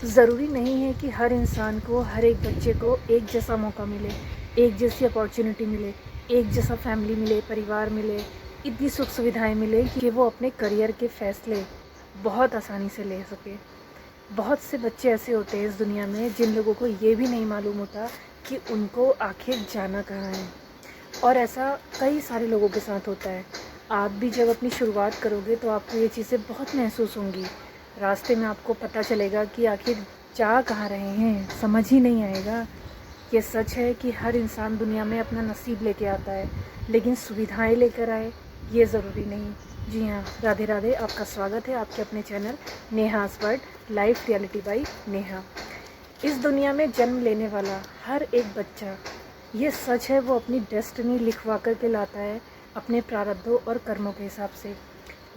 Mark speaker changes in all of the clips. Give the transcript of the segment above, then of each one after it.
Speaker 1: ज़रूरी नहीं है कि हर इंसान को, हर एक बच्चे को एक जैसा मौका मिले, एक जैसी अपॉर्चुनिटी मिले, एक जैसा फैमिली मिले, परिवार मिले, इतनी सुख सुविधाएं मिले कि वो अपने करियर के फ़ैसले बहुत आसानी से ले सके। बहुत से बच्चे ऐसे होते हैं इस दुनिया में जिन लोगों को ये भी नहीं मालूम होता कि उनको आखिर जाना कहाँ है, और ऐसा कई सारे लोगों के साथ होता है। आप भी जब अपनी शुरुआत करोगे तो आपको ये चीज़ें बहुत महसूस होंगी। रास्ते में आपको पता चलेगा कि आखिर जा कहाँ रहे हैं, समझ ही नहीं आएगा। ये सच है कि हर इंसान दुनिया में अपना नसीब लेके आता है, लेकिन सुविधाएं लेकर आए ये ज़रूरी नहीं। जी हाँ, राधे राधे। आपका स्वागत है आपके अपने channel नेहास world life reality by Neha. इस दुनिया में जन्म लेने वाला हर एक बच्चा, ये सच है, वो अपनी डेस्टिनी लिखवा कर के लाता है अपने प्रारब्धों और कर्मों के हिसाब से।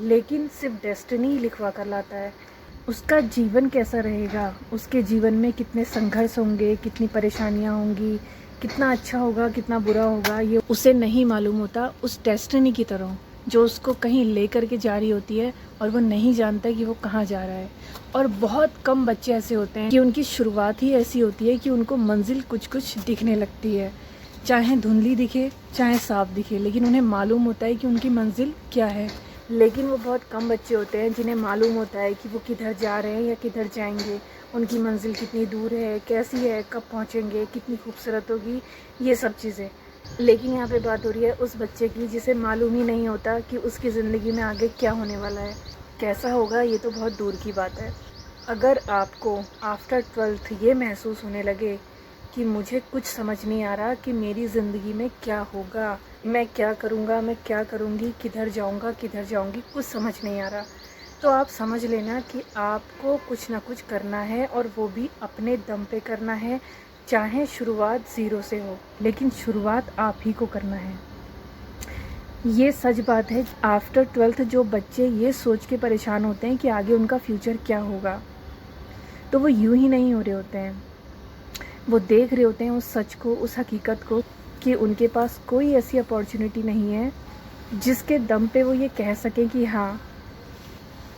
Speaker 1: लेकिन सिर्फ डेस्टिनी ही लिखवा कर लाता है, उसका जीवन कैसा रहेगा, उसके जीवन में कितने संघर्ष होंगे, कितनी परेशानियां होंगी, कितना अच्छा होगा, कितना बुरा होगा, ये उसे नहीं मालूम होता। उस डेस्टिनी की तरह जो उसको कहीं ले कर के जा रही होती है और वो नहीं जानता कि वो कहाँ जा रहा है। और बहुत कम बच्चे ऐसे होते हैं कि उनकी शुरुआत ही ऐसी होती है कि उनको मंजिल कुछ कुछ दिखने लगती है, चाहे धुंधली दिखे चाहे साफ दिखे, लेकिन उन्हें मालूम होता है कि उनकी मंजिल क्या है। लेकिन वो बहुत कम बच्चे होते हैं जिन्हें मालूम होता है कि वो किधर जा रहे हैं या किधर जाएंगे, उनकी मंजिल कितनी दूर है, कैसी है, कब पहुंचेंगे, कितनी खूबसूरत होगी, ये सब चीज़ें। लेकिन यहाँ पे बात हो रही है उस बच्चे की जिसे मालूम ही नहीं होता कि उसकी ज़िंदगी में आगे क्या होने वाला है, कैसा होगा, ये तो बहुत दूर की बात है। अगर आपको आफ्टर 12th ये महसूस होने लगे कि मुझे कुछ समझ नहीं आ रहा कि मेरी ज़िंदगी में क्या होगा, मैं क्या करूँगा, मैं क्या करूँगी, किधर जाऊँगा, किधर जाऊँगी, कुछ समझ नहीं आ रहा, तो आप समझ लेना कि आपको कुछ ना कुछ करना है, और वो भी अपने दम पे करना है। चाहे शुरुआत ज़ीरो से हो, लेकिन शुरुआत आप ही को करना है। ये सच बात है। आफ्टर 12th जो बच्चे ये सोच के परेशान होते हैं कि आगे उनका फ्यूचर क्या होगा, तो वो यूं ही नहीं हो रहे होते हैं। वो देख रहे होते हैं उस सच को, उस हकीकत को, कि उनके पास कोई ऐसी अपॉर्चुनिटी नहीं है जिसके दम पे वो ये कह सकें कि हाँ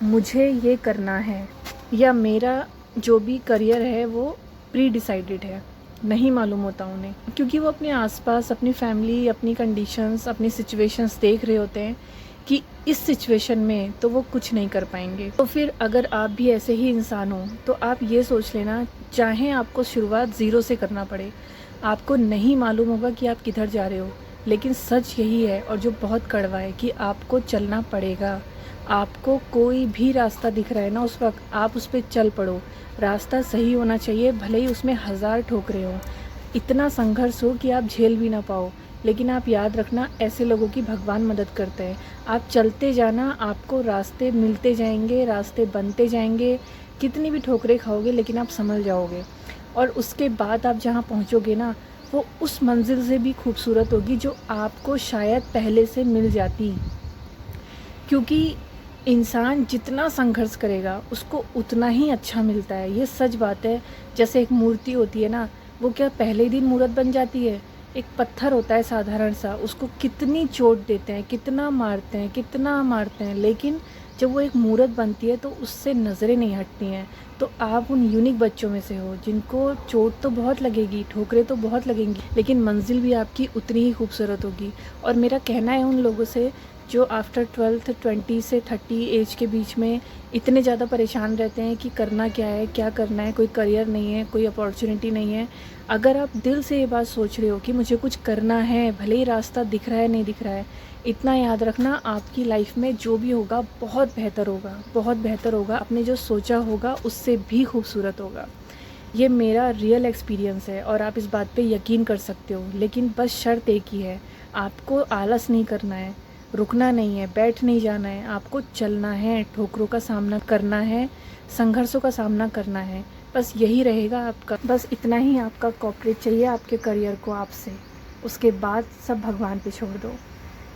Speaker 1: मुझे ये करना है, या मेरा जो भी करियर है वो प्री डिसाइडेड है। नहीं मालूम होता उन्हें, क्योंकि वो अपने आसपास अपनी फैमिली, अपनी कंडीशंस, अपनी सिचुएशंस देख रहे होते हैं कि इस सिचुएशन में तो वो कुछ नहीं कर पाएंगे। तो फिर अगर आप भी ऐसे ही इंसान हो तो आप ये सोच लेना, चाहे आपको शुरुआत ज़ीरो से करना पड़े, आपको नहीं मालूम होगा कि आप किधर जा रहे हो, लेकिन सच यही है और जो बहुत कड़वा है कि आपको चलना पड़ेगा। आपको कोई भी रास्ता दिख रहा है ना, उस वक्त आप उस पर चल पड़ो। रास्ता सही होना चाहिए, भले ही उसमें 1000 ठोकरें हों, इतना संघर्ष हो कि आप झेल भी ना पाओ, लेकिन आप याद रखना, ऐसे लोगों की भगवान मदद करते हैं। आप चलते जाना, आपको रास्ते मिलते जाएंगे, रास्ते बनते जाएंगे, कितनी भी ठोकरें खाओगे लेकिन आप संभल जाओगे। और उसके बाद आप जहाँ पहुँचोगे ना, वो उस मंजिल से भी खूबसूरत होगी जो आपको शायद पहले से मिल जाती। क्योंकि इंसान जितना संघर्ष करेगा उसको उतना ही अच्छा मिलता है, ये सच बात है। जैसे एक मूर्ति होती है ना, वो क्या पहले ही दिन मूर्त बन जाती है? एक पत्थर होता है साधारण सा, उसको कितनी चोट देते हैं, कितना मारते हैं, कितना मारते हैं, लेकिन जब वो एक मूर्त बनती है तो उससे नज़रें नहीं हटती हैं। तो आप उन यूनिक बच्चों में से हो जिनको चोट तो बहुत लगेगी, ठोकरें तो बहुत लगेंगी, लेकिन मंजिल भी आपकी उतनी ही खूबसूरत होगी। और मेरा कहना है उन लोगों से जो आफ्टर 12th 20 से 30 एज के बीच में इतने ज़्यादा परेशान रहते हैं कि करना क्या है, क्या करना है, कोई करियर नहीं है, कोई अपॉर्चुनिटी नहीं है। अगर आप दिल से ये बात सोच रहे हो कि मुझे कुछ करना है, भले ही रास्ता दिख रहा है नहीं दिख रहा है, इतना याद रखना, आपकी लाइफ में जो भी होगा बहुत बेहतर होगा, बहुत बेहतर होगा। आपने जो सोचा होगा उससे भी खूबसूरत होगा। ये मेरा रियल एक्सपीरियंस है और आप इस बात पे यकीन कर सकते हो। लेकिन बस शर्त एक ही है, आपको आलस नहीं करना है, रुकना नहीं है, बैठ नहीं जाना है, आपको चलना है, ठोकरों का सामना करना है, संघर्षों का सामना करना है। बस यही रहेगा आपका, बस इतना ही आपका कोऑपरेट चाहिए आपके करियर को आपसे। उसके बाद सब भगवान पे छोड़ दो।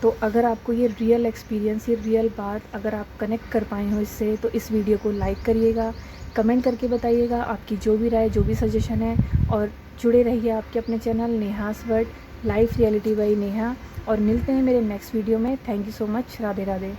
Speaker 1: तो अगर आपको ये रियल एक्सपीरियंस, ये रियल बात अगर आप कनेक्ट कर पाए हो इससे, तो इस वीडियो को लाइक करिएगा, कमेंट करके बताइएगा आपकी जो भी राय, जो भी सजेशन है, और जुड़े रहिए आपके अपने channel नेहास world life reality by Neha. और मिलते हैं मेरे नेक्स्ट वीडियो में। Thank you so much. Radhe Radhe.